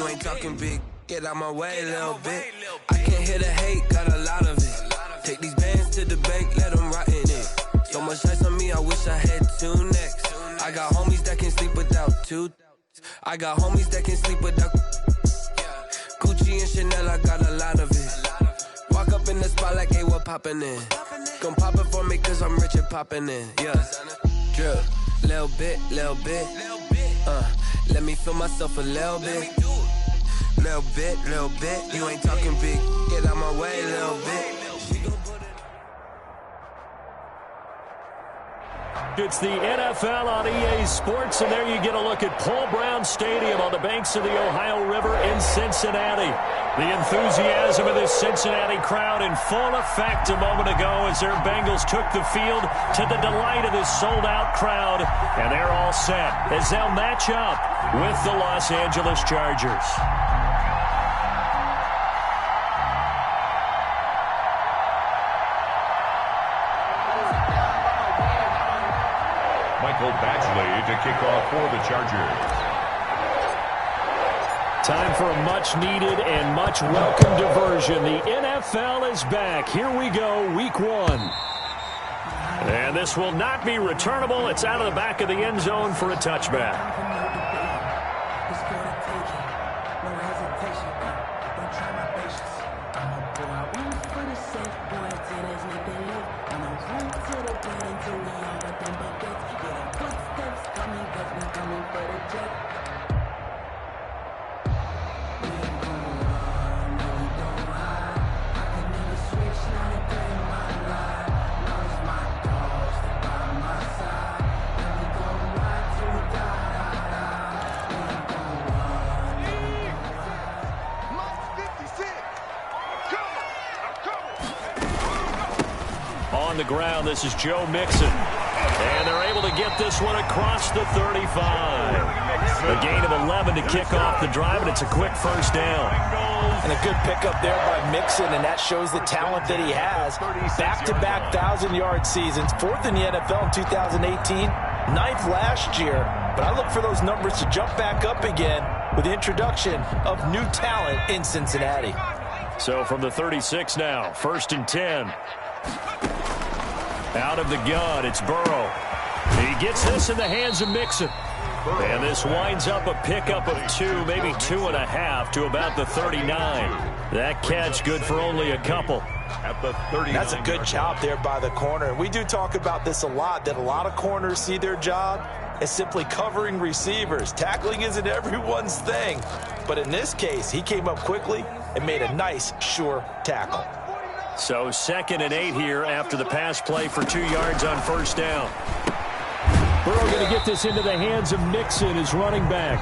You ain't talking big, get out my way, little bit. I can't hear the hate, got a lot of it. Take these bands to the bank, let them rot in it. So much ice on me, I wish I had two necks. I got homies that can sleep without two. I got homies that can sleep without Gucci and Chanel, I got a lot of it. Walk up in the spot like, hey, what poppin' in? Gon' pop it for me cause I'm rich and poppin' in. Yeah, drip, little bit. Let me feel myself a little bit. Little bit. You ain't talking big, get out my way, little bit. It's the NFL on EA Sports, and there you get a look at Paul Brown Stadium on the banks of the Ohio River in Cincinnati. The enthusiasm of this Cincinnati crowd in full effect a moment ago as their Bengals took the field to the delight of this sold-out crowd, and they're all set as they'll match up with the Los Angeles Chargers. Michael Badgley to kick off for the Chargers. Time for a much-needed and much-welcome diversion. The NFL is back. Here we go, Week 1. And this will not be returnable. It's out of the back of the end zone for a touchback. On the ground, this is Joe Mixon. And they're able to get this one across the 35. A gain of 11 to kick off the drive, and it's a quick first down. And a good pickup there by Mixon, and that shows the talent that he has. Back-to-back 1,000-yard seasons, 4th in the NFL in 2018, 9th last year. But I look for those numbers to jump back up again with the introduction of new talent in Cincinnati. So from the 36 now, 1st and 10. Out of the gun, it's Burrow. He gets this in the hands of Mixon. And this winds up a pickup of 2, maybe 2.5 to about the 39. That catch good for only a couple. At the 39. That's a good job there by the corner. And we do talk about this a lot, that a lot of corners see their job as simply covering receivers. Tackling isn't everyone's thing. But in this case, he came up quickly and made a nice, sure tackle. So 2nd and 8 here after the pass play for 2 yards on first down. Burrow going to get this into the hands of Mixon, his running back.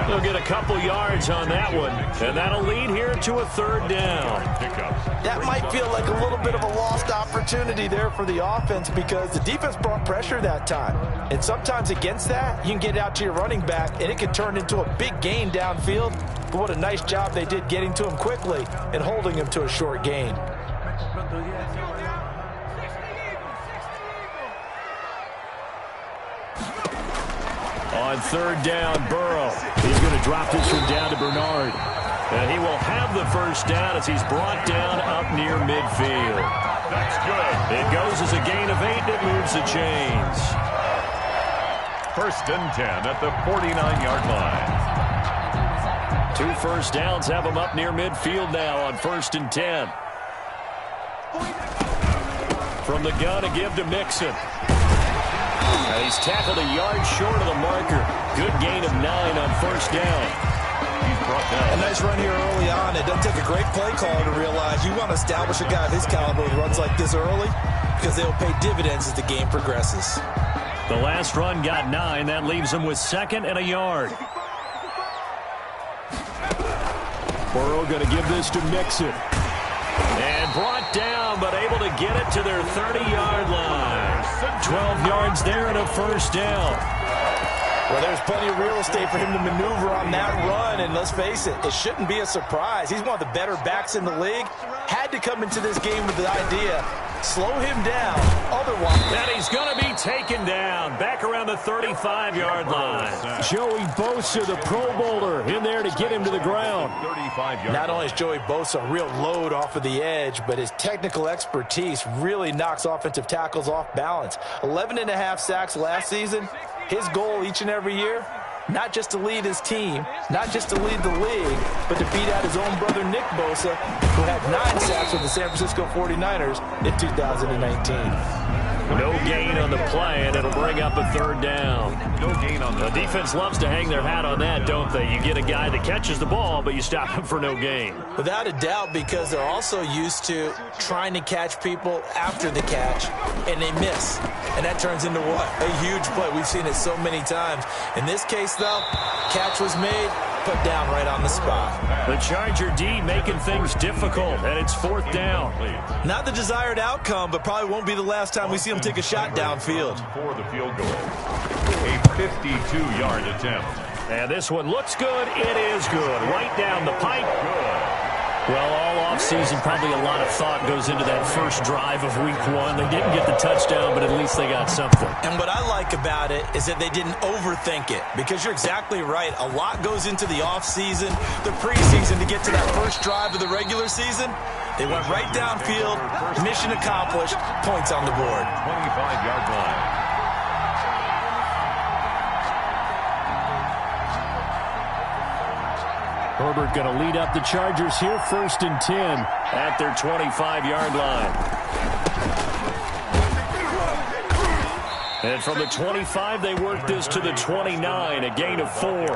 He'll get a couple yards on that one, and that'll lead here to a 3rd down. That might feel like a little bit of a lost opportunity there for the offense because the defense brought pressure that time. And sometimes against that, you can get out to your running back, and it can turn into a big gain downfield. But what a nice job they did getting to him quickly and holding him to a short gain. On 3rd down, Burrow. He's going to drop this one down to Bernard. And he will have the first down as he's brought down up near midfield. That's good. It goes as a gain of 8, and it moves the chains. 1st and 10 at the 49-yard line. 2 first downs have him up near midfield now on 1st and 10. From the gun to give to Mixon. And he's tackled a yard short of the marker. Good gain of 9 on first down. He's brought down. A nice run here early on. It doesn't take a great play caller to realize you want to establish a guy of his caliber with runs like this early because they'll pay dividends as the game progresses. The last run got 9. That leaves him with 2nd and a yard. Burrow going to give this to Mixon. And brought down, but able to get it to their 30-yard line. 12 yards there and a first down. Well, there's plenty of real estate for him to maneuver on that run, and let's face it, it shouldn't be a surprise. He's one of the better backs in the league. Had to come into this game with the idea slow him down. Otherwise, and he's going to be taken down back around the 35-yard line. Joey Bosa, the Pro Bowler, in there to get him to the ground. Not only is Joey Bosa a real load off of the edge, but his technical expertise really knocks offensive tackles off balance. 11.5 sacks last season. His goal each and every year, not just to lead his team, not just to lead the league, but to beat out his own brother Nick Bosa, who had 9 sacks with the San Francisco 49ers in 2019. No gain on the play, and it'll bring up a 3rd down. No gain on the defense loves to hang their hat on that, don't they? You get a guy that catches the ball, but you stop him for no gain. Without a doubt, because they're also used to trying to catch people after the catch, and they miss. And that turns into what? A huge play. We've seen it so many times. In this case, though, catch was made, put down right on the spot. The Charger D making things difficult, and it's 4th down. Not the desired outcome, but probably won't be the last time we see him take a shot downfield. For the field goal. A 52-yard attempt. And this one looks good. It is good. Right down the pipe. Good. Well, all offseason, probably a lot of thought goes into that first drive of Week 1. They didn't get the touchdown, but at least they got something. And what I like about it is that they didn't overthink it, because you're exactly right. A lot goes into the offseason, the preseason, to get to that first drive of the regular season. They went right downfield, mission accomplished, points on the board. 25-yard line. Herbert going to lead up the Chargers here, 1st and 10 at their 25-yard line. And from the 25, they work this to the 29, a gain of 4.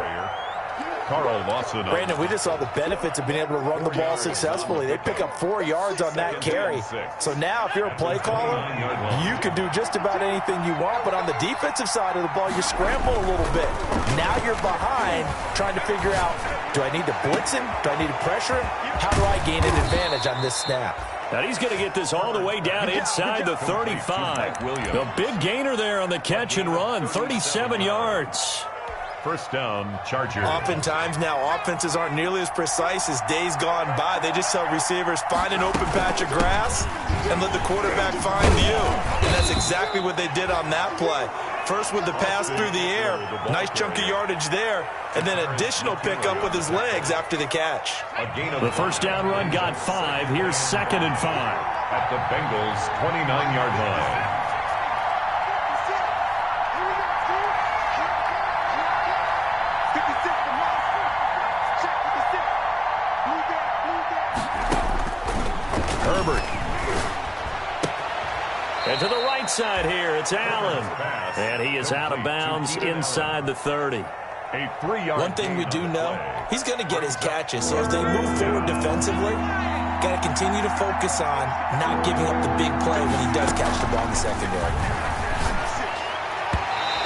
Carl Lawson. Brandon, we just saw the benefits of being able to run the ball successfully. They pick up 4 yards on that carry. So now if you're a play caller, you can do just about anything you want. But on the defensive side of the ball, you scramble a little bit. Now you're behind trying to figure out, do I need to blitz him? Do I need to pressure him? How do I gain an advantage on this snap? Now he's going to get this all the way down inside the 35. The big gainer there on the catch and run, 37 yards. First down, Chargers. Oftentimes now, offenses aren't nearly as precise as days gone by. They just tell receivers, find an open patch of grass and let the quarterback find you. And that's exactly what they did on that play. First with the pass through the air, nice chunk of yardage there, and then additional pickup with his legs after the catch. The first down run got 5. Here's 2nd and 5. At the Bengals' 29-yard line. Herbert. And to the right side here, it's Allen. And he is out of bounds inside the 30. A 3-yard. One thing we do know, he's going to get his catches. So as they move forward defensively, got to continue to focus on not giving up the big play when he does catch the ball in the secondary.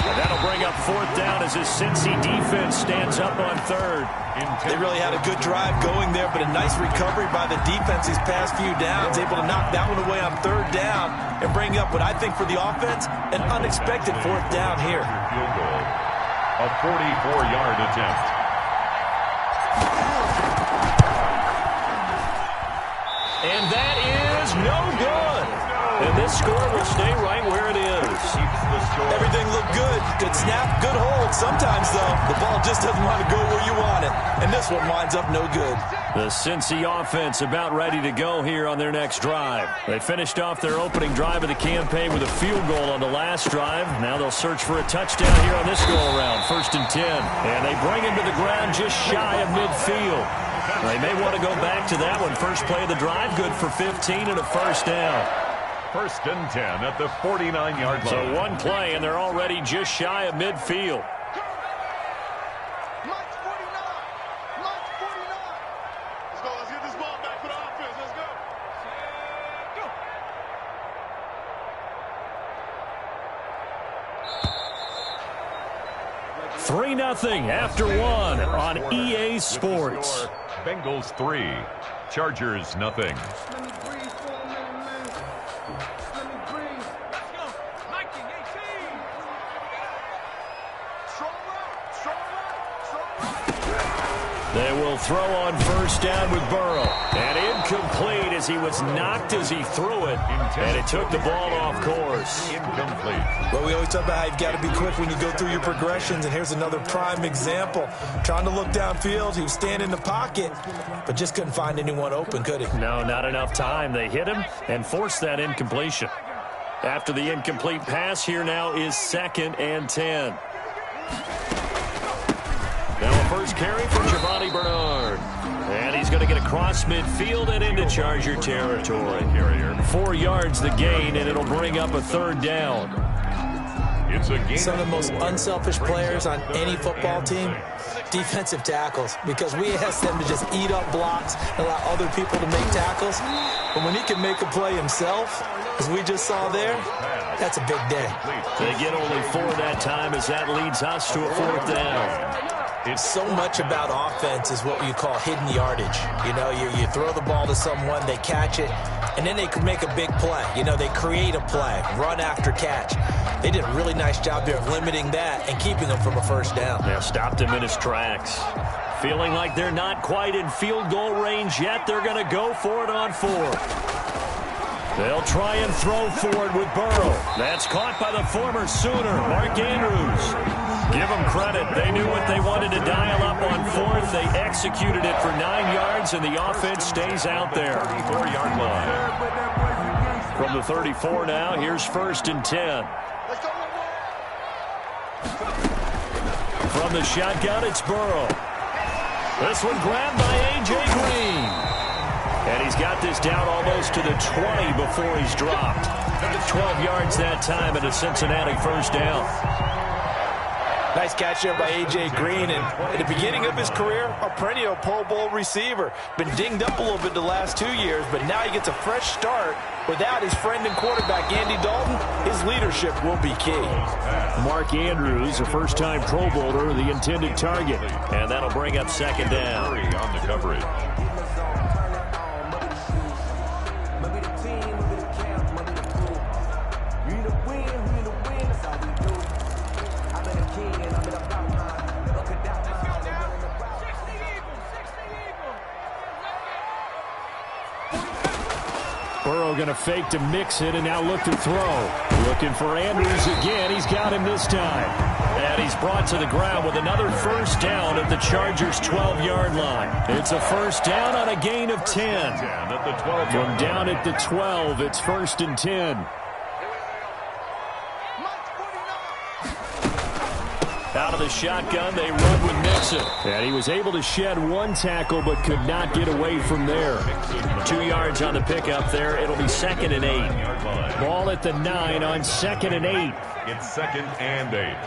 And that'll bring up 4th down as his Cincy defense stands up on 3rd. They really had a good drive going there, but a nice recovery by the defense these past few downs, able to knock that one away on 3rd down and bring up what I think for the offense, an unexpected 4th down here. Field goal. A 44-yard attempt. And that is no good. And this score will stay right where it is. Everything looked good. Good snap, good hold. Sometimes, though, the ball just doesn't want to go where you want it. And this one winds up no good. The Cincy offense about ready to go here on their next drive. They finished off their opening drive of the campaign with a field goal on the last drive. Now they'll search for a touchdown here on this go-around, 1st and 10. And they bring him to the ground just shy of midfield. They may want to go back to that one. First play of the drive, good for 15 and a first down. 1st and 10 at the 49-yard line. So one play, and they're already just shy of midfield. Let's get this ball back for the offense. Let's go. 3-0 after 1 on EA Sports. Bengals 3, Chargers nothing. They will throw on first down with Burrow. And incomplete as he was knocked as he threw it. And it took the ball off course. Incomplete. Well, we always talk about how you've got to be quick when you go through your progressions, and here's another prime example. Trying to look downfield, he was standing in the pocket, but just couldn't find anyone open, could he? No, not enough time. They hit him and forced that incompletion. After the incomplete pass, here now is 2nd and 10. Now a first carry for Giovanni Bernard. And he's going to get across midfield and into Charger territory. 4 yards the gain, and it'll bring up a 3rd down. It's a game. Some of the most unselfish players on any football team, defensive tackles, because we ask them to just eat up blocks and allow other people to make tackles. But when he can make a play himself, as we just saw there, that's a big day. They get only 4 that time as that leads us to a 4th down. It's so much about offense is what you call hidden yardage. You know, you throw the ball to someone, they catch it, and then they can make a big play. You know, they create a play, run after catch. They did a really nice job there of limiting that and keeping him from a first down. They stopped him in his tracks. Feeling like they're not quite in field goal range yet, they're going to go for it on 4th. They'll try and throw for it with Burrow. That's caught by the former Sooner, Mark Andrews. Give them credit. They knew what they wanted to dial up on 4th. They executed it for 9 yards, and the offense stays out there. 34-yard line. From the 34 now, here's 1st and 10. From the shotgun, it's Burrow. This one grabbed by A.J. Green. And he's got this down almost to the 20 before he's dropped. 12 yards that time and a Cincinnati 1st down. Nice catch there by A.J. Green, and at the beginning of his career, a perennial Pro Bowl receiver. Been dinged up a little bit the last 2 years, but now he gets a fresh start. Without his friend and quarterback, Andy Dalton, his leadership will be key. Mark Andrews, a first-time Pro Bowler, the intended target. And that'll bring up 2nd down. On the coverage. Burrow going to fake to mix it and now look to throw. Looking for Andrews again. He's got him this time. And he's brought to the ground with another 1st down at the Chargers' 12-yard line. It's a 1st down on a gain of 10. From down at the 12, it's 1st and 10. Out of the shotgun, they run with Mixon. And he was able to shed 1 tackle but could not get away from there. 2 yards on the pickup there. It'll be 2nd and 8. Ball at the 9 on 2nd and 8. It's 2nd and 8.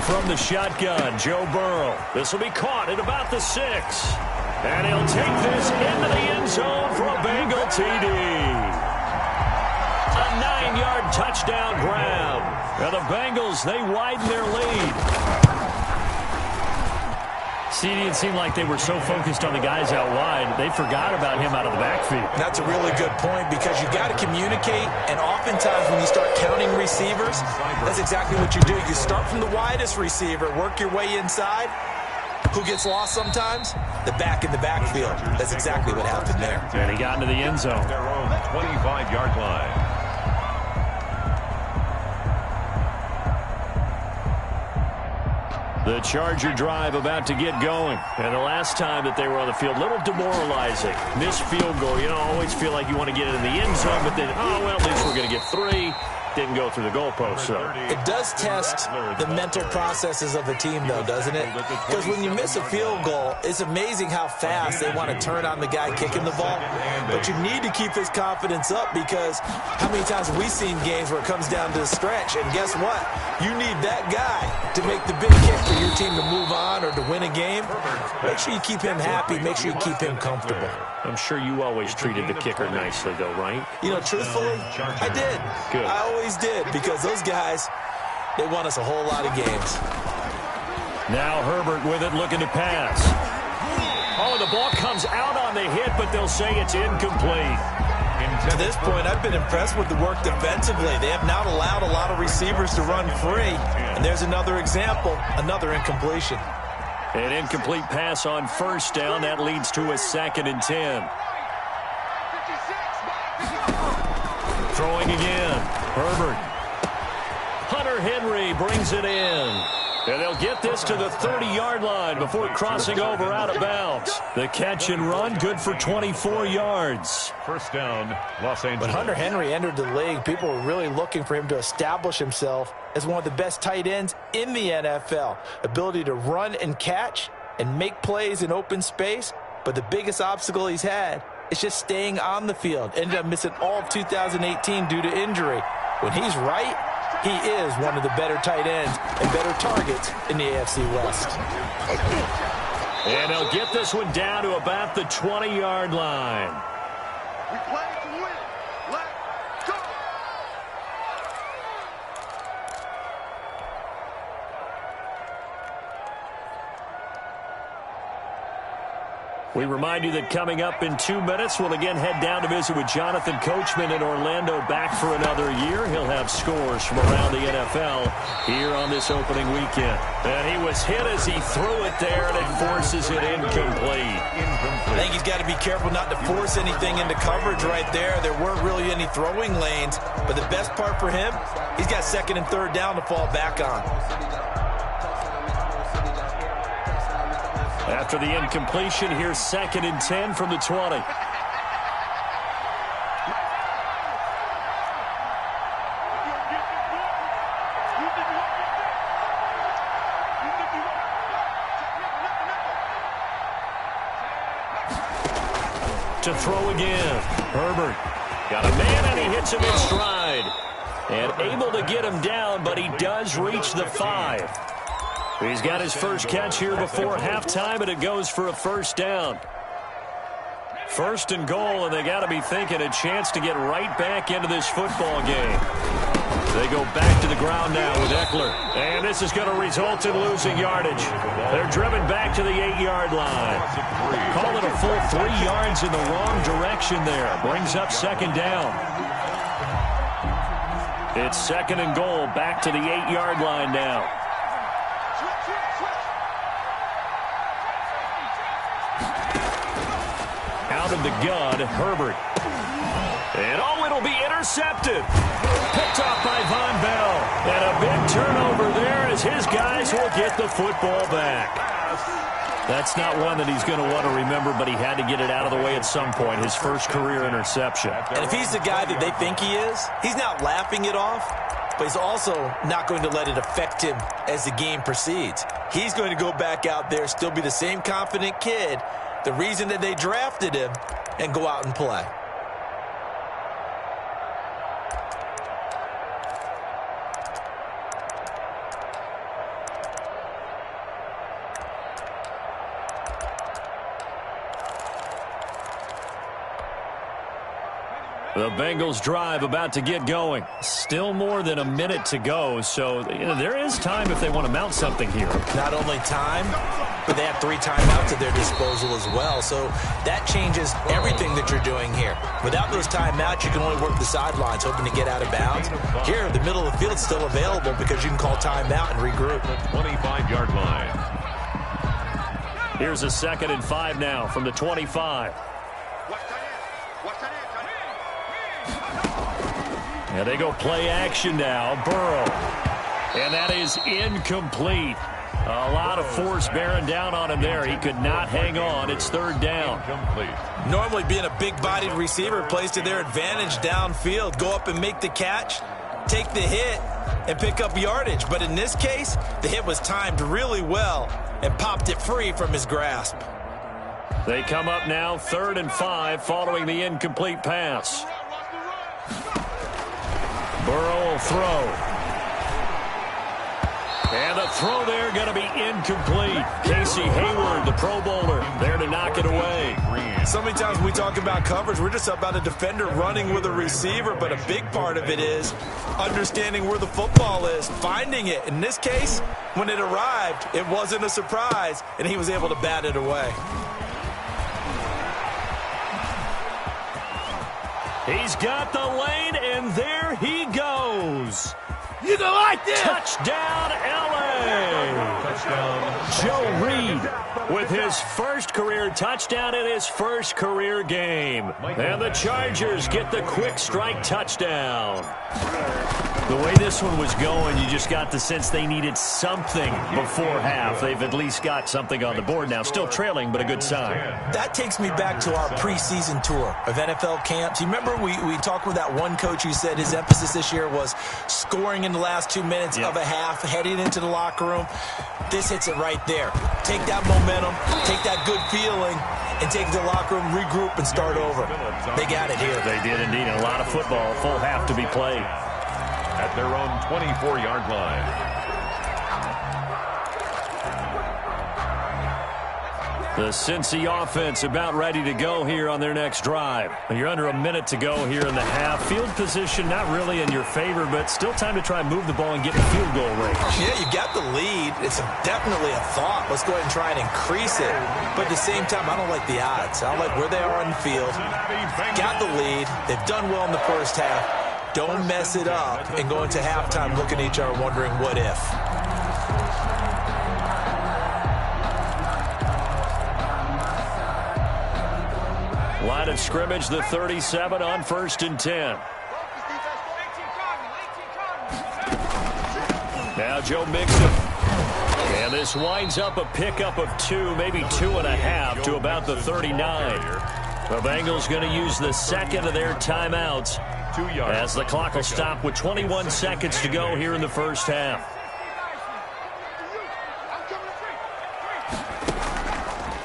From the shotgun, Joe Burrow. This will be caught at about the 6. And he'll take this into the end zone for a Bengal TD. A 9-yard touchdown grab. Now the Bengals, they widen their lead. See, it didn't seem like they were so focused on the guys out wide, they forgot about him out of the backfield. That's a really good point, because you got to communicate, and oftentimes when you start counting receivers, that's exactly what you do. You start from the widest receiver, work your way inside. Who gets lost sometimes? The back in the backfield. That's exactly what happened there. And he got into the end zone. Their own 25-yard line. The Charger drive about to get going. And the last time that they were on the field, a little demoralizing. Missed field goal. You know, always feel like you want to get it in the end zone, but then, oh, well, at least we're going to get 3. Didn't go through the goalpost, so. It does test the mental processes of a team, though, doesn't it? Because when you miss a field goal, it's amazing how fast they want to turn on the guy kicking the ball. But you need to keep his confidence up, because how many times have we seen games where it comes down to the stretch, and guess what? You need that guy to make the big kick for your team to move on or to win a game. Make sure you keep him happy. Make sure you keep him comfortable. I'm sure you always treated the kicker nicely, though, right? You know, truthfully, I did. Good. I always did, because those guys, they won us a whole lot of games. Now Herbert with it, looking to pass. Oh, the ball comes out on the hit, but they'll say it's incomplete. To this point, I've been impressed with the work defensively. They have not allowed a lot of receivers to run free. And there's another example, another incompletion. An incomplete pass on first down. That leads to a 2nd and 10. Throwing again. Herbert. Hunter Henry brings it in. And they'll get this to the 30-yard line before crossing over out of bounds. The catch and run, good for 24 yards. First down, Los Angeles. When Hunter Henry entered the league, people were really looking for him to establish himself as one of the best tight ends in the NFL. Ability to run and catch and make plays in open space. But the biggest obstacle he's had is just staying on the field. Ended up missing all of 2018 due to injury. When he's right, he is one of the better tight ends and better targets in the AFC West. And they'll get this one down to about the 20-yard line. We play to win. Let's go. We remind you that coming up in 2 minutes, we'll again head down to visit with Jonathan Coachman in Orlando, back for another year. He'll have scores from around the NFL here on this opening weekend. And he was hit as he threw it there, and it forces it incomplete. I think he's got to be careful not to force anything into coverage right there. There weren't really any throwing lanes, but the best part for him, he's got 2nd and 3rd down to fall back on. After the incompletion, here's 2nd and 10 from the 20. To throw again. Herbert got a man, and he hits him in stride. And able to get him down, but he does reach the 5. He's got his first catch here before halftime, and it goes for a first down. 1st and goal, and they got to be thinking a chance to get right back into this football game. They go back to the ground now with Eckler. And this is going to result in losing yardage. They're driven back to the 8-yard line. Call it a full 3 yards in the wrong direction there. Brings up 2nd down. It's 2nd and goal, back to the 8-yard line now. Out of the gun, Herbert. And it'll be intercepted. Picked off by Von Bell. And a big turnover there as his guys will get the football back. That's not one that he's going to want to remember, but he had to get it out of the way at some point. His first career interception. And if he's the guy that they think he is, he's not laughing it off, but he's also not going to let it affect him as the game proceeds. He's going to go back out there, still be the same confident kid, the reason that they drafted him, and go out and play. The Bengals drive about to get going. Still more than a minute to go, so there is time if they want to mount something here. Not only time, but they have 3 timeouts at their disposal as well, so that changes everything that you're doing here. Without those timeouts, you can only work the sidelines, hoping to get out of bounds. Here, the middle of the field is still available because you can call timeout and regroup. 25-yard line. Here's a 2nd and 5 now from the 25. And they go play action now. Burrow. And that is incomplete. A lot of force bearing down on him there. He could not hang on. It's 3rd down. Incomplete. Normally being a big-bodied receiver plays to their advantage downfield. Go up and make the catch, take the hit, and pick up yardage. But in this case, the hit was timed really well and popped it free from his grasp. They come up now 3rd and 5 following the incomplete pass. Burrow will throw. And the throw there going to be incomplete. Casey Hayward, the Pro Bowler, there to knock it away. So many times when we talk about coverage, we're just about a defender running with a receiver, but a big part of it is understanding where the football is, finding it. In this case, when it arrived, it wasn't a surprise, and he was able to bat it away. He's got the lane, and there he goes. You go like this. Touchdown, L.A. touchdown. Joe Reed with his first career touchdown in his first career game. And the Chargers get the quick strike touchdown. The way this one was going, you just got the sense they needed something before half. They've at least got something on the board now. Still trailing, but a good sign. That takes me back to our preseason tour of NFL camps. You remember we talked with that one coach who said his emphasis this year was scoring in the last 2 minutes of a half, heading into the locker room. This hits it right there. Take that momentum, take that good feeling, and take it to the locker room, regroup, and start over. They got it here. They did indeed. A lot of football, full half to be played. At their own 24-yard line. The Cincy offense about ready to go here on their next drive. You're under a minute to go here in the half. Field position not really in your favor, but still time to try and move the ball and get in field goal range. Yeah, you got the lead. It's definitely a thought. Let's go ahead and try and increase it. But at the same time, I don't like the odds. I don't like where they are on the field. Got the lead. They've done well in the first half. Don't mess it up and go into halftime looking at each other wondering what if. Line of scrimmage, the 37 on 1st and 10. Now Joe Mixon. And this winds up a pickup of 2, maybe 2.5 to about the 39. The Bengals going to use the second of their timeouts as the clock will stop with 21 seconds to go here in the first half.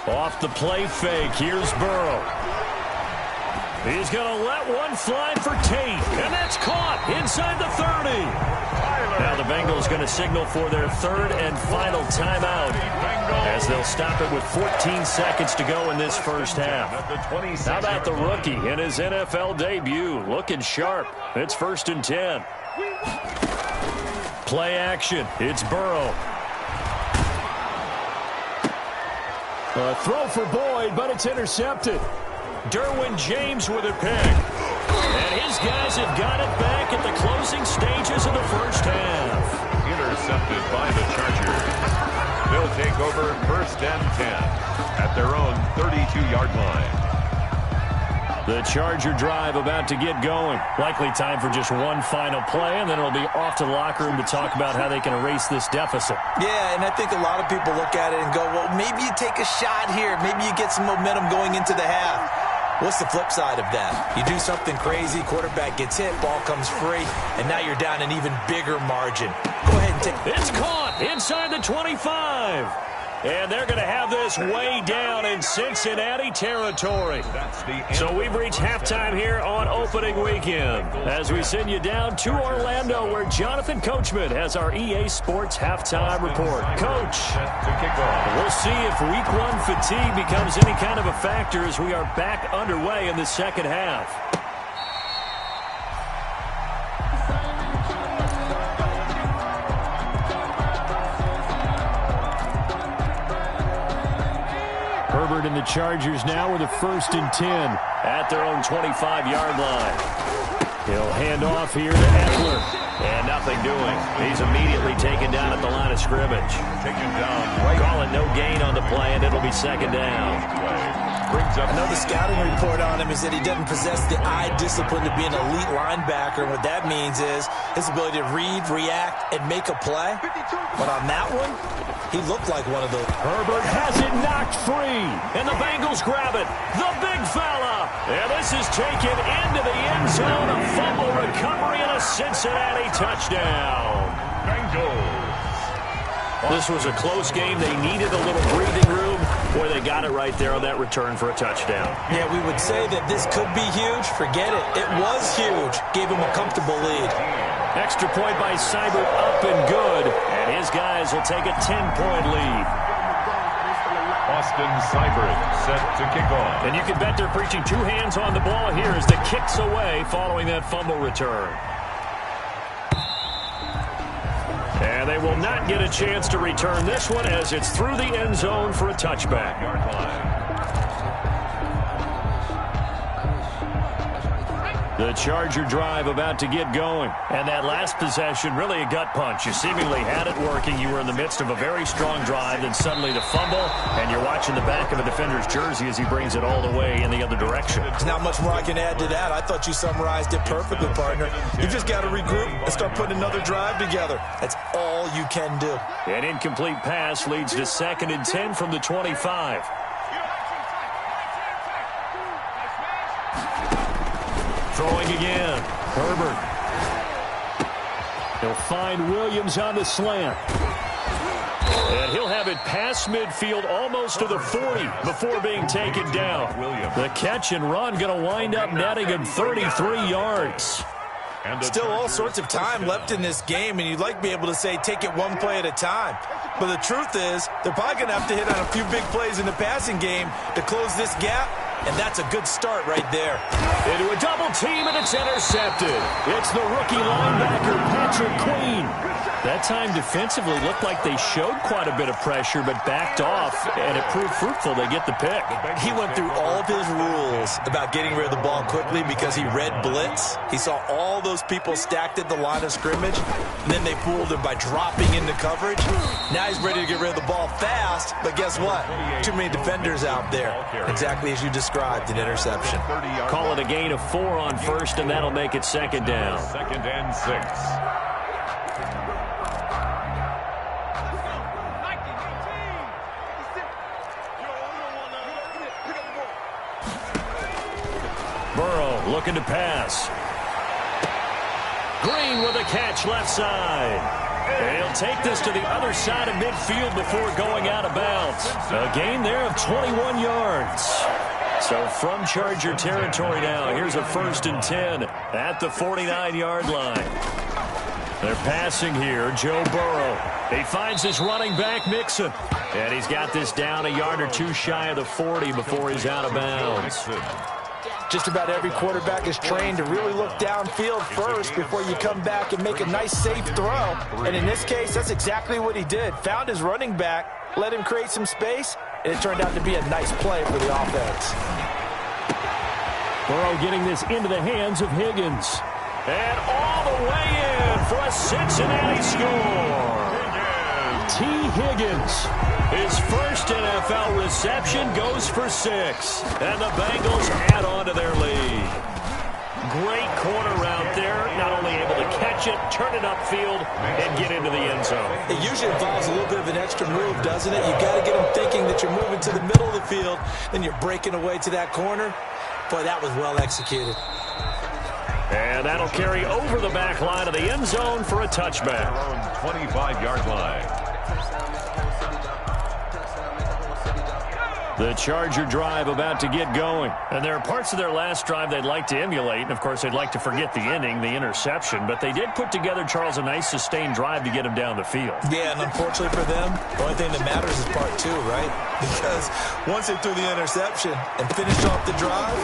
Off the play fake, here's Burrow. He's going to let one fly for Tate, and that's caught inside the 30. Now the Bengals going to signal for their third and final timeout as they'll stop it with 14 seconds to go in this first half. How about the rookie in his NFL debut? Looking sharp. It's 1st and 10. Play action. It's Burrow. A throw for Boyd, but it's intercepted. Derwin James with a pick. And his guys have got it back at the closing stages of the first half. Intercepted by the Chargers. They'll take over 1st and 10 at their own 32-yard line. The Charger drive about to get going. Likely time for just one final play, and then it'll be off to the locker room to talk about how they can erase this deficit. Yeah, and I think a lot of people look at it and go, well, maybe you take a shot here. Maybe you get some momentum going into the half. What's the flip side of that? You do something crazy, quarterback gets hit, ball comes free, and now you're down an even bigger margin. Go ahead and take... It's caught inside the 25. And they're going to have this way down in Cincinnati territory. So we've reached halftime here on opening weekend as we send you down to Orlando where Jonathan Coachman has our EA Sports halftime report. Coach, we'll see if week one fatigue becomes any kind of a factor as we are back underway in the second half. Herbert and the Chargers now with a 1st and 10 at their own 25-yard line. He'll hand off here to Eckler. And nothing doing. He's immediately taken down at the line of scrimmage. Taken down. Calling no gain on the play, and it'll be 2nd down. I know the scouting report on him is that he doesn't possess the eye discipline to be an elite linebacker. And what that means is his ability to read, react, and make a play. But on that one, he looked like one of those. Herbert has it knocked free, and the Bengals grab it. The big fella. And this is taken into the end zone. A fumble recovery and a Cincinnati touchdown. Bengals. This was a close game. They needed a little breathing room. Boy, they got it right there on that return for a touchdown. Yeah, we would say that this could be huge. Forget it. It was huge. Gave him a comfortable lead. Extra point by Seibert up and good. And his guys will take a 10-point lead. Austin Seibert set to kick off. And you can bet they're preaching 2 hands on the ball here as the kick's away following that fumble return. And they will not get a chance to return this one as it's through the end zone for a touchback. The Charger drive about to get going. And that last possession, really a gut punch. You seemingly had it working. You were in the midst of a very strong drive, then suddenly the fumble, and you're watching the back of a defender's jersey as he brings it all the way in the other direction. There's not much more I can add to that. I thought you summarized it perfectly, partner. You just got to regroup and start putting another drive together. That's all you can do. An incomplete pass leads to 2nd and 10 from the 25. Throwing again. Herbert. He'll find Williams on the slant. And he'll have it past midfield almost to the 40 before being taken down. The catch and run going to wind up netting him 33 yards. Still all sorts of time left in this game, and you'd like to be able to say take it one play at a time. But the truth is, they're probably going to have to hit on a few big plays in the passing game to close this gap, and that's a good start right there. Into a double team, and it's intercepted. It's the rookie linebacker, Patrick Queen. That time defensively looked like they showed quite a bit of pressure, but backed off, and it proved fruitful. They get the pick. He went through all of his rules about getting rid of the ball quickly because he read blitz. He saw all those people stacked at the line of scrimmage, and then they fooled him by dropping into coverage. Now he's ready to get rid of the ball fast, but guess what? Too many defenders out there. Exactly as you described, an interception. Call it a gain of 4 on first, and that'll make it 2nd down. 2nd and 6. Burrow looking to pass. Green with a catch left side. And he'll take this to the other side of midfield before going out of bounds. A gain there of 21 yards. So from Charger territory now, here's a 1st and 10 at the 49-yard line. They're passing here, Joe Burrow. He finds his running back, Mixon. And he's got this down a yard or two shy of the 40 before he's out of bounds. Just about every quarterback is trained to really look downfield first before you come back and make a nice, safe throw. And in this case, that's exactly what he did. Found his running back, let him create some space, and it turned out to be a nice play for the offense. Burrow getting this into the hands of Higgins. And all the way in for a Cincinnati score. T. Higgins, his first NFL reception, goes for 6. And the Bengals add on to their lead. Great corner route there. Not only able to catch it, turn it upfield, and get into the end zone. It usually involves a little bit of an extra move, doesn't it? You've got to get them thinking that you're moving to the middle of the field, then you're breaking away to that corner. Boy, that was well executed. And that'll carry over the back line of the end zone for a touchback. 25-yard line. The Charger drive about to get going. And there are parts of their last drive they'd like to emulate. And, of course, they'd like to forget the ending, the interception. But they did put together, Charles, a nice sustained drive to get him down the field. Yeah, and unfortunately for them, the only thing that matters is part 2, right? Because once they threw the interception and finished off the drive,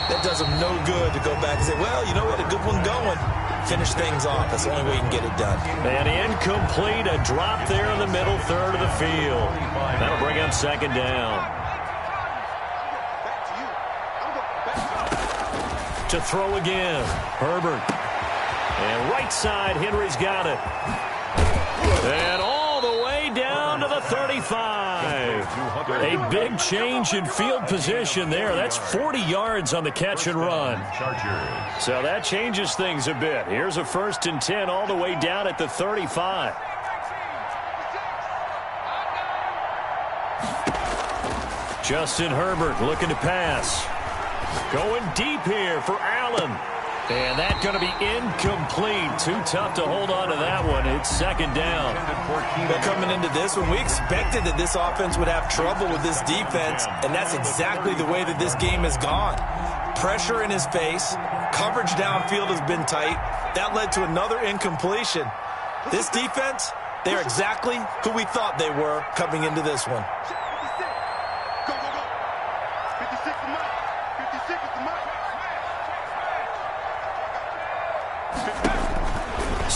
that does them no good to go back and say, well, you know what, a good one going. Finish things off. That's the only way you can get it done. And incomplete, a drop there in the middle third of the field. That'll bring up 2nd down. To throw again, Herbert. And right side, Henry's got it. And all the way down to the 35. A big change in field position there. That's 40 yards on the catch and run. So that changes things a bit. Here's a 1st and 10 all the way down at the 35. Justin Herbert looking to pass. Going deep here for Allen. And that's going to be incomplete. Too tough to hold on to that one. It's 2nd down. Well, coming into this one, we expected that this offense would have trouble with this defense, and that's exactly the way that this game has gone. Pressure in his face. Coverage downfield has been tight. That led to another incompletion. This defense, they're exactly who we thought they were coming into this one.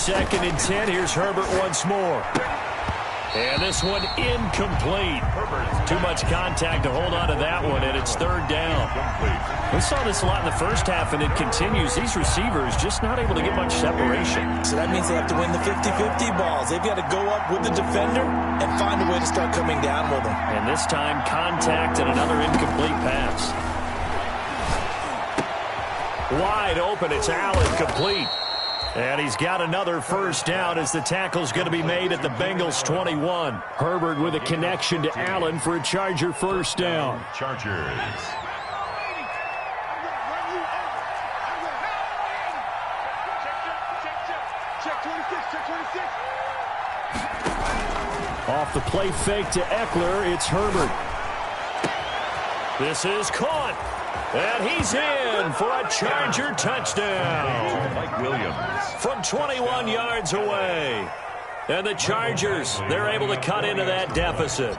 2nd and 10. Here's Herbert once more. And this one incomplete. Too much contact to hold on to that one, and it's third down. We saw this a lot in the first half, and it continues. These receivers just not able to get much separation. So that means they have to win the 50-50 balls. They've got to go up with the defender and find a way to start coming down with them. And this time, contact and another incomplete pass. Wide open, it's Allen, complete. And he's got another first down as the tackle's going to be made at the Bengals 21. Herbert with a connection to Allen for a Charger first down. Chargers. Off the play fake to Eckler, it's Herbert. This is caught. And he's in for a Charger touchdown. Mike Williams. From 21 yards away. And the Chargers, they're able to cut into that deficit.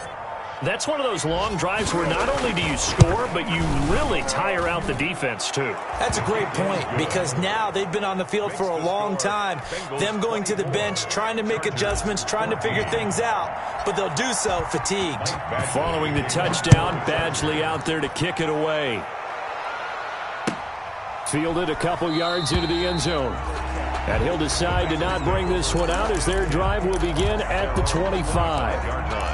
That's one of those long drives where not only do you score, but you really tire out the defense, too. That's a great point, because now they've been on the field for a long time. Them going to the bench, trying to make adjustments, trying to figure things out, but they'll do so fatigued. Following the touchdown, Badgley out there to kick it away. Fielded a couple yards into the end zone. And he'll decide to not bring this one out as their drive will begin at the 25.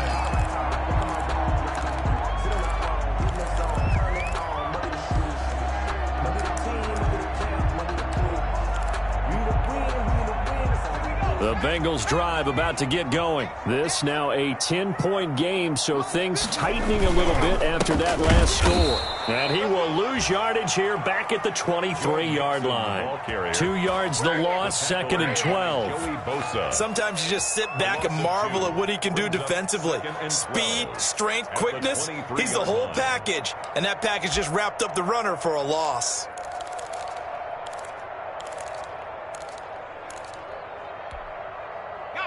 The Bengals drive about to get going. This now a 10-point game, so things tightening a little bit after that last score. And he will lose yardage here back at the 23-yard line. 2 yards the loss, second and 12. Sometimes you just sit back and marvel at what he can do defensively. Speed, strength, quickness, he's the whole package. And that package just wrapped up the runner for a loss.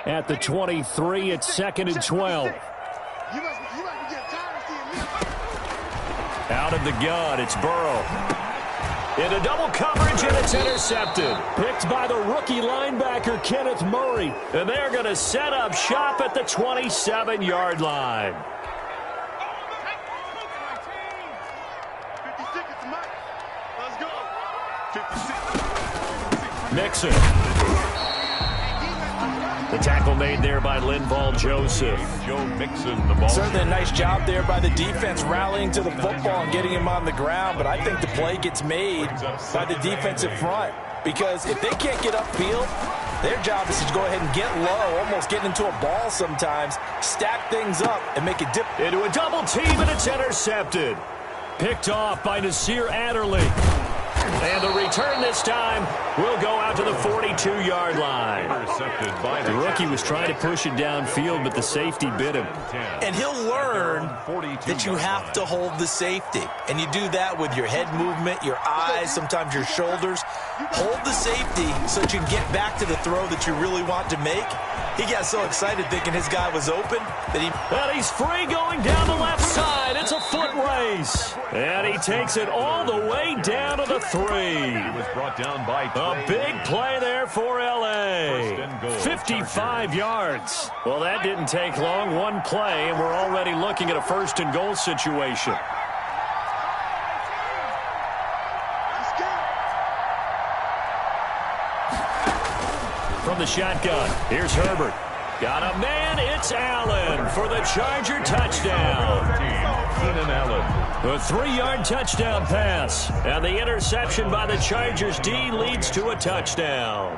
At the 23, it's second and 12. Out of the gun, it's Burrow. Into double coverage, and it's intercepted. Picked by the rookie linebacker, Kenneth Murray. And they're going to set up shop at the 27-yard line. Mixon. The tackle made there by Linval Joseph. Joe Mixon, the ball. Certainly a nice job there by the defense rallying to the football and getting him on the ground, but I think the play gets made by the defensive front, because if they can't get upfield, their job is to go ahead and get low, almost get into a ball sometimes, stack things up, and make it dip. Into a double team, and it's intercepted. Picked off by Nasir Adderley. And the return this time will go out to the 42-yard line. The rookie was trying to push it downfield, but the safety bit him. And he'll learn that you have to hold the safety. And you do that with your head movement, your eyes, sometimes your shoulders. Hold the safety so that you can get back to the throw that you really want to make. He got so excited thinking his guy was open that And he's free going down the left side. It's a foot race. And he takes it all the way down to the 3. He was brought down by A big play there for L.A. 55 yards. Well, that didn't take long. One play, and we're already looking at a first and goal situation. From the shotgun, here's Herbert. Got a man, it's Allen for the Charger touchdown. Keenan Allen. A 3-yard touchdown pass. And the interception by the Chargers D leads to a touchdown.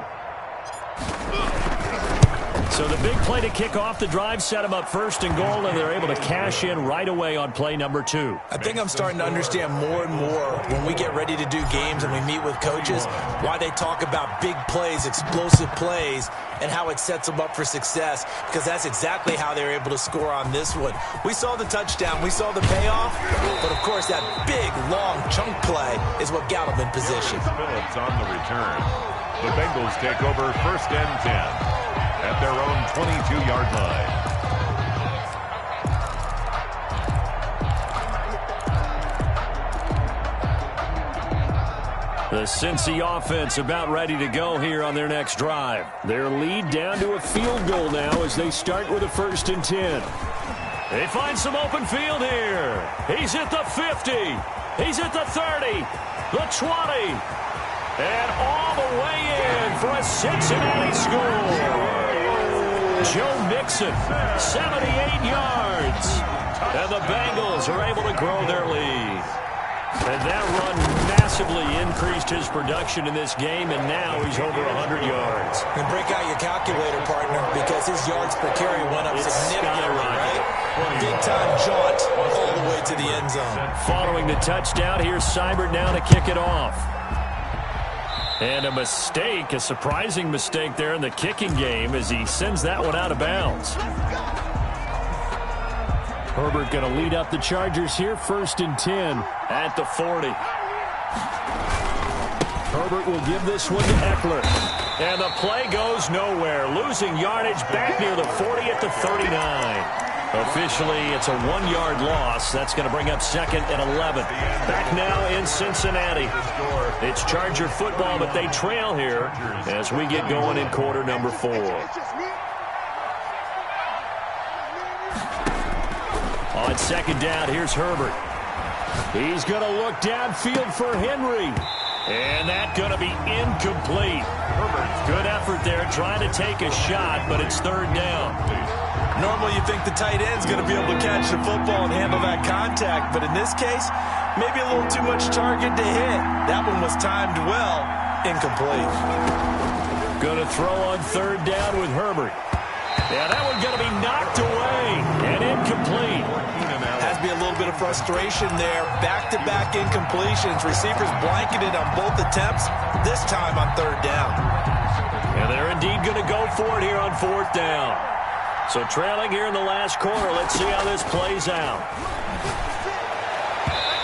So the big play to kick off the drive set them up first and goal, and they're able to cash in right away on play number 2. I think I'm starting to understand more and more when we get ready to do games and we meet with coaches why they talk about big plays, explosive plays, and how it sets them up for success, because that's exactly how they were able to score on this one. We saw the touchdown, we saw the payoff, but of course that big, long chunk play is what got them in position. Phillips on the return. The Bengals take over first and 10 at their own 22-yard line. The The Cincy offense about ready to go here on their next drive. Their lead down to a field goal now as they start with a 1st and 10. They find some open field here. He's at the 50. He's at the 30. The 20. And all the way in for a Cincinnati score. Joe Mixon, 78 yards. And the Bengals are able to grow their lead. And that run massively increased his production in this game, and now he's over 100 yards. And break out your calculator, partner, because his yards per carry went up significantly, right? Big-time jaunt all the way to the end zone. Following the touchdown, here's Seibert now to kick it off. And a mistake, a surprising mistake there in the kicking game as he sends that one out of bounds. Herbert going to lead up the Chargers here, 1st and 10 at the 40. Herbert will give this one to Eckler. And the play goes nowhere, losing yardage back near the 40 at the 39. Officially, it's a 1-yard loss. That's going to bring up 2nd and 11. Back now in Cincinnati. It's Charger football, but they trail here as we get going in quarter number 4. On 2nd down, here's Herbert. He's going to look downfield for Henry. And that's going to be incomplete. Good effort there trying to take a shot, but it's 3rd down. Normally you think the tight end's going to be able to catch the football and handle that contact, but in this case, maybe a little too much target to hit. That one was timed well, incomplete. Going to throw on 3rd down with Herbert. Yeah, that one's going to be knocked away and incomplete. Has to be a little bit of frustration there. Back-to-back incompletions. Receivers blanketed on both attempts, this time on 3rd down. And they're indeed going to go for it here on 4th down. So trailing here in the last quarter. Let's see how this plays out.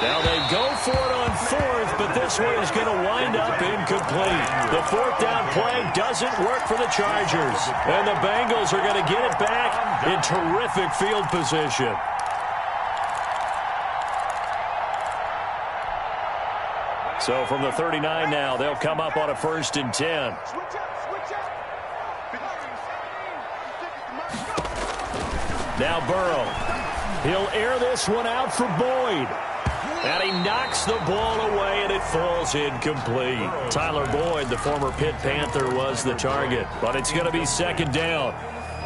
Now they go for it on 4th, but this one is going to wind up incomplete. The 4th down play doesn't work for the Chargers. And the Bengals are going to get it back in terrific field position. So from the 39 now, they'll come up on a 1st and 10. Now Burrow. He'll air this one out for Boyd. And he knocks the ball away, and it falls incomplete. Tyler Boyd, the former Pitt Panther, was the target. But it's going to be 2nd down.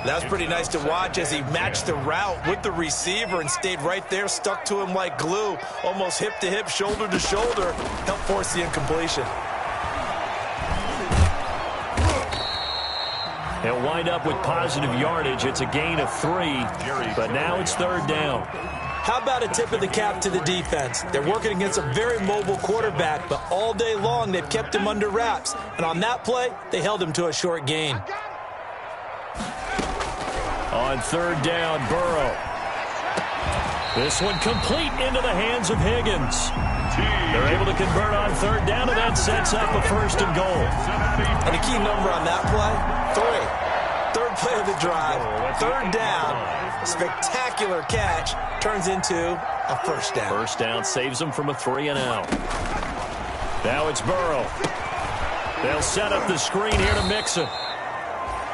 That's pretty nice to watch as he matched the route with the receiver and stayed right there, stuck to him like glue, almost hip to hip, shoulder to shoulder, helped force the incompletion. He'll wind up with positive yardage. It's a gain of 3, but now it's 3rd down. How about a tip of the cap to the defense? They're working against a very mobile quarterback, but all day long they've kept him under wraps. And on that play, they held him to a short gain. On 3rd down, Burrow. This one complete into the hands of Higgins. They're able to convert on 3rd down, and that sets up a 1st and goal. And a key number on that play, 3. 3rd play of the drive, 3rd down. Spectacular catch turns into a 1st down. 1st down saves them from a 3 and out. Now it's Burrow. They'll set up the screen here to Mixon.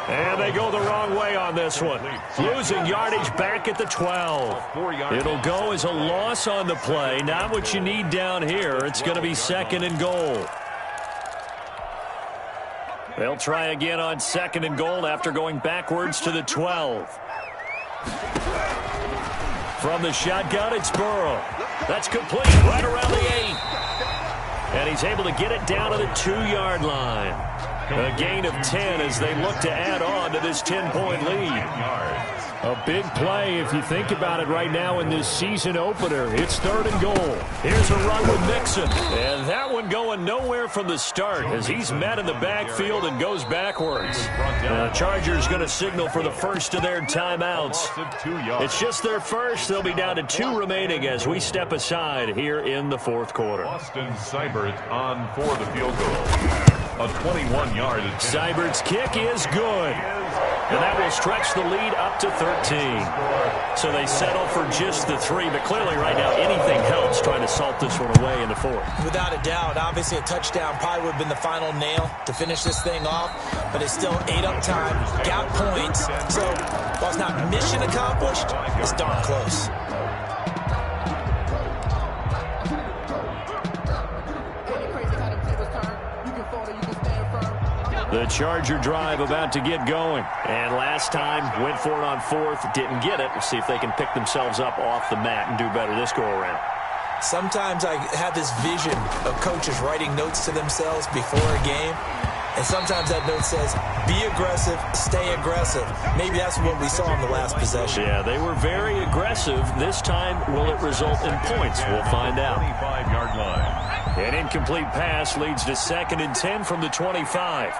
And they go the wrong way on this one. Losing yardage back at the 12. It'll go as a loss on the play. Not what you need down here. It's going to be 2nd and goal. They'll try again on 2nd and goal after going backwards to the 12. From the shotgun, it's Burrow. That's complete right around the 8. And he's able to get it down to the 2-yard line. A gain of 10 as they look to add on to this 10-point lead. A big play if you think about it right now in this season opener. It's 3rd and goal. Here's a run with Mixon. And that one going nowhere from the start as he's met in the backfield and goes backwards. The Chargers going to signal for the first of their timeouts. It's just their first. They'll be down to 2 remaining as we step aside here in the 4th quarter. Austin Seibert on for the field goal. A 21-yard attempt. Seibert's kick is good. And that will stretch the lead up to 13. So they settle for just the 3, but clearly right now anything helps trying to salt this one away in the 4th. Without a doubt, obviously a touchdown probably would have been the final nail to finish this thing off, but it's still 8 up time, got points, so while it's not mission accomplished, it's darn close. The Charger drive about to get going. And last time, went for it on 4th, didn't get it. We'll see if they can pick themselves up off the mat and do better this go-around. Sometimes I have this vision of coaches writing notes to themselves before a game, and sometimes that note says, be aggressive, stay aggressive. Maybe that's what we saw in the last possession. Yeah, they were very aggressive. This time, will it result in points? We'll find out. 25-yard line. An incomplete pass leads to 2nd and 10 from the 25.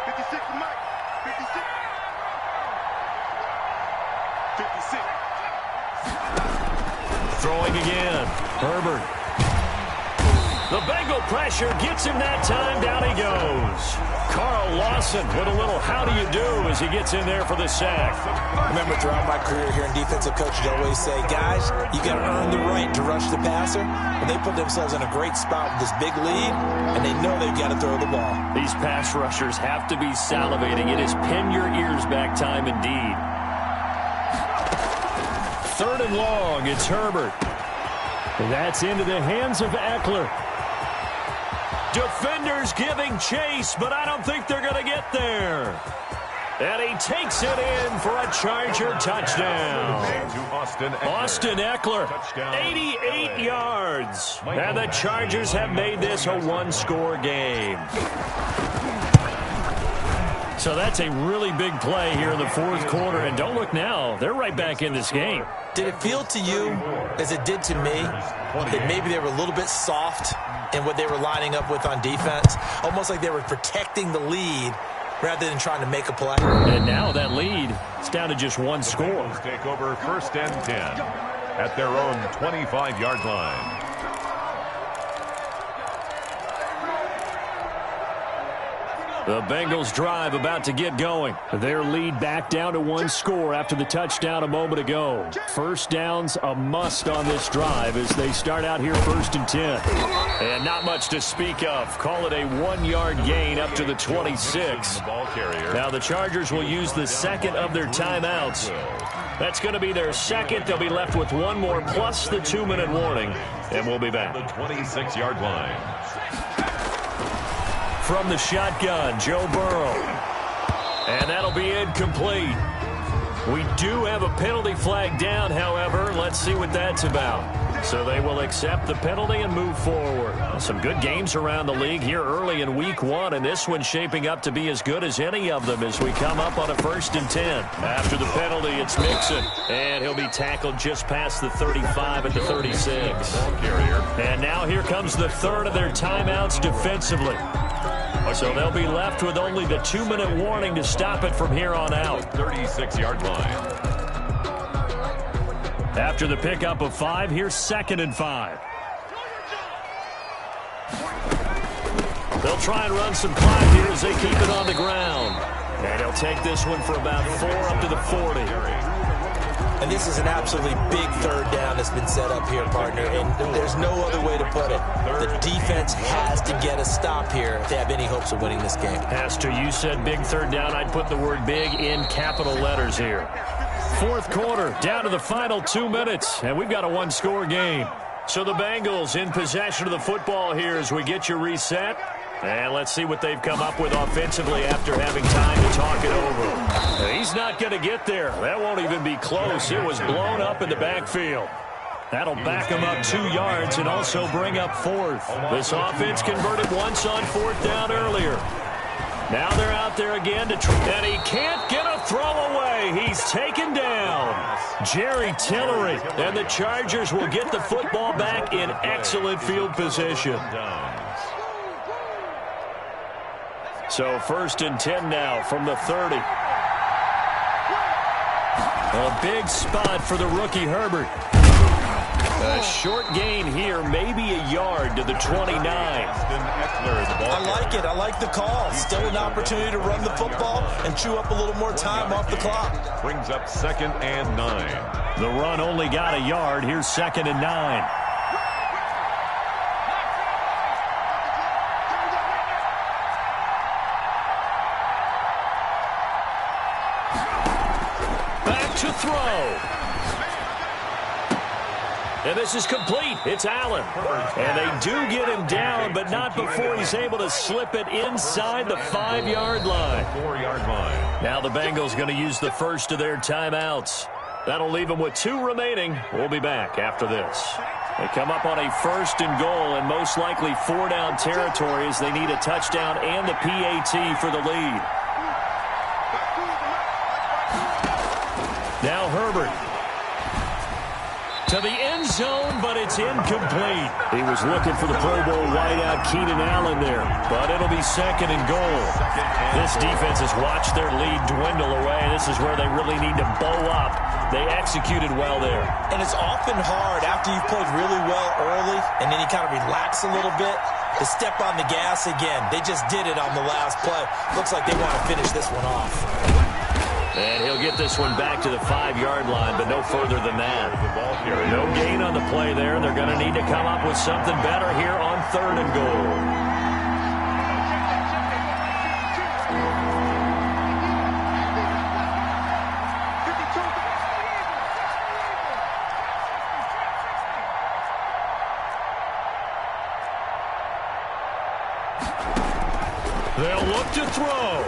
56, Mike. 56. 56. Throwing again. Herbert. The Bengal pressure gets him that time. Down he goes. Carl Lawson with a little how do you do as he gets in there for the sack. I remember throughout my career here in defensive coaches always say, guys, you got to earn the right to rush the passer. And they put themselves in a great spot with this big lead, and they know they've got to throw the ball. These pass rushers have to be salivating. It is pin your ears back time indeed. 3rd and long. It's Herbert. And that's into the hands of Eckler. Defenders giving chase, but I don't think they're going to get there. And he takes it in for a Charger touchdown. Austin Eckler, 88 yards. And the Chargers have made this a one-score game. So that's a really big play here in the 4th quarter. And don't look now, they're right back in this game. Did it feel to you, as it did to me, that maybe they were a little bit soft in what they were lining up with on defense? Almost like they were protecting the lead rather than trying to make a play. And now that lead is down to just 1 score. Take over 1st and 10 at their own 25-yard line. The Bengals drive about to get going. Their lead back down to 1 score after the touchdown a moment ago. First down's a must on this drive as they start out here 1st and 10. And not much to speak of. Call it a 1-yard gain up to the 26. Now the Chargers will use the 2nd of their timeouts. That's going to be their 2nd. They'll be left with 1 more plus the 2-minute warning. And we'll be back. The 26-yard line. From the shotgun, Joe Burrow. And that'll be incomplete. We do have a penalty flag down, however. Let's see what that's about. So they will accept the penalty and move forward. Some good games around the league here early in week 1, and this one's shaping up to be as good as any of them as we come up on a 1st and 10. After the penalty, it's Mixon, and he'll be tackled just past the 35 at the 36. And now here comes the 3rd of their timeouts defensively. So they'll be left with only the 2-minute warning to stop it from here on out. 36-yard line. After the pickup of 5, here's 2nd and 5. They'll try and run some clock here as they keep it on the ground. And he'll take this one for about 4 up to the 40. And this is an absolutely big 3rd down that's been set up here, partner, and there's no other way to put it. The defense has to get a stop here if they have any hopes of winning this game. Pastor, you said big 3rd down. I'd put the word big in capital letters here. 4th quarter, down to the final 2 minutes, and we've got a 1-score game. So the Bengals in possession of the football here as we get you reset. And let's see what they've come up with offensively after having time to talk it over. He's not going to get there. That won't even be close. It was blown up in the backfield. That'll back him up 2 yards and also bring up 4th. This offense converted once on 4th down earlier. Now they're out there again to try, and he can't get a throw away. He's taken down. Jerry Tillery, and the Chargers will get the football back in excellent field position. So 1st and 10 now from the 30. A big spot for the rookie Herbert. A short gain here, maybe a yard to the 29. I like it. I like the call. Still an opportunity to run the football and chew up a little more time off the clock. Brings up 2nd and 9. The run only got a yard. Here's 2nd and 9. To throw. And this is complete. It's Allen. And they do get him down, but not before he's able to slip it inside the 5-yard line. 4-yard line. Now the Bengals going to use the first of their timeouts. That'll leave them with 2 remaining. We'll be back after this. They come up on a 1st and goal and most likely 4-down territory as they need a touchdown and the PAT for the lead. Now Herbert to the end zone, but it's incomplete. He was looking for the Pro Bowl wideout Keenan Allen there, but it'll be 2nd and goal. This defense has watched their lead dwindle away. This is where they really need to bow up. They executed well there. And it's often hard after you've played really well early and then you kind of relax a little bit to step on the gas again. They just did it on the last play. Looks like they want to finish this one off. And he'll get this one back to the 5-yard line, but no further than that. No gain on the play there. They're going to need to come up with something better here on 3rd and goal. They'll look to throw.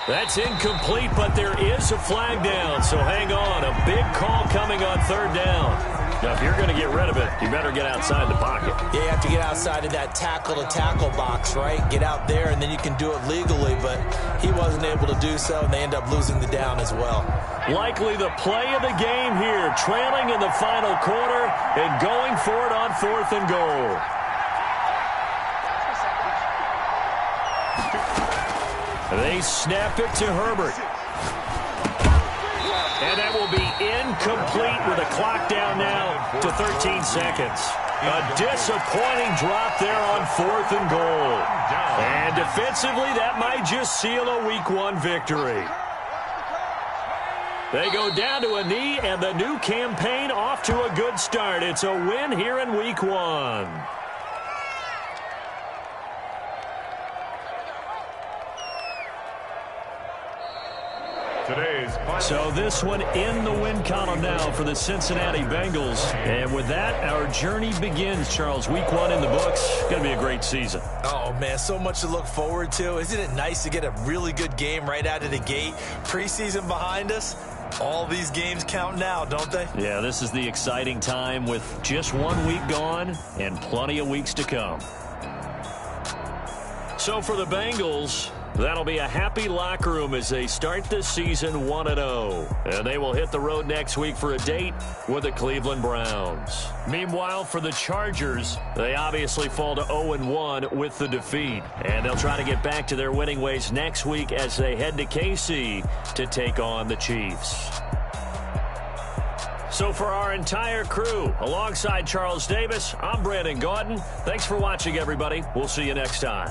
That's incomplete, but there is a flag down, so hang on. A big call coming on 3rd down. Now, if you're going to get rid of it, you better get outside the pocket. Yeah, you have to get outside of that tackle-to-tackle box, right? Get out there, and then you can do it legally, but he wasn't able to do so, and they end up losing the down as well. Likely the play of the game here, trailing in the final quarter and going for it on 4th and goal. They snap it to Herbert. And that will be incomplete with a clock down now to 13 seconds. A disappointing drop there on 4th and goal. And defensively, that might just seal a Week 1 victory. They go down to a knee, and the new campaign off to a good start. It's a win here in Week 1. So this one in the win column now for the Cincinnati Bengals. And with that, our journey begins, Charles. Week 1 in the books. Going to be a great season. Oh, man, so much to look forward to. Isn't it nice to get a really good game right out of the gate? Preseason behind us. All these games count now, don't they? Yeah, this is the exciting time with just 1 week gone and plenty of weeks to come. So for the Bengals, that'll be a happy locker room as they start this season 1-0. And they will hit the road next week for a date with the Cleveland Browns. Meanwhile, for the Chargers, they obviously fall to 0-1 with the defeat. And they'll try to get back to their winning ways next week as they head to KC to take on the Chiefs. So for our entire crew, alongside Charles Davis, I'm Brandon Gaudin. Thanks for watching, everybody. We'll see you next time.